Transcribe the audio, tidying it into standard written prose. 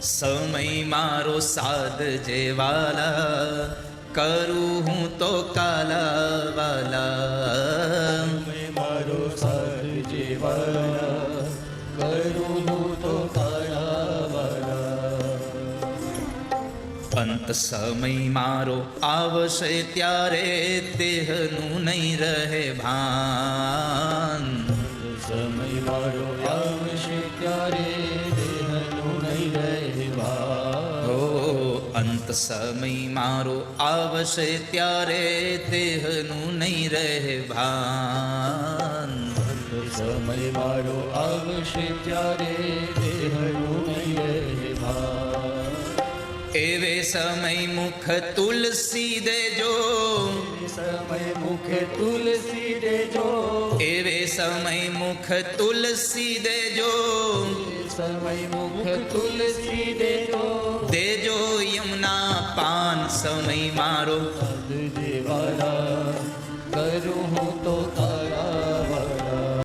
સમય મારો સાદ જેવાલા, કરું હું તો કાલા વાલા. સમય મારો સાદ જેવાલા, કરું હું તો કાલા વાલા. અંત સમય મારો આવશે ત્યારે દેહનું નહીં રહે ભાન. સમય મારો આવશે ત્યારે દેહનું નહીં રહે ભાન. ઓ અંત સમય મારો આવશે ત્યારે દેહનું નહીં રહે ભાન. સમય મારો આવશે ત્યારે દેહનું નહીં રહે ભાન. એવે સમય મુખ તુલસી દેજો, સમય મુખે તુલસી દેજો. એવે સમય મુખ તુલસી દેજો, સમય મુખ તુલસી દેજો. દેજો યમુના પાન. સમય મારો સાદ જેવાલા, કરું હું તો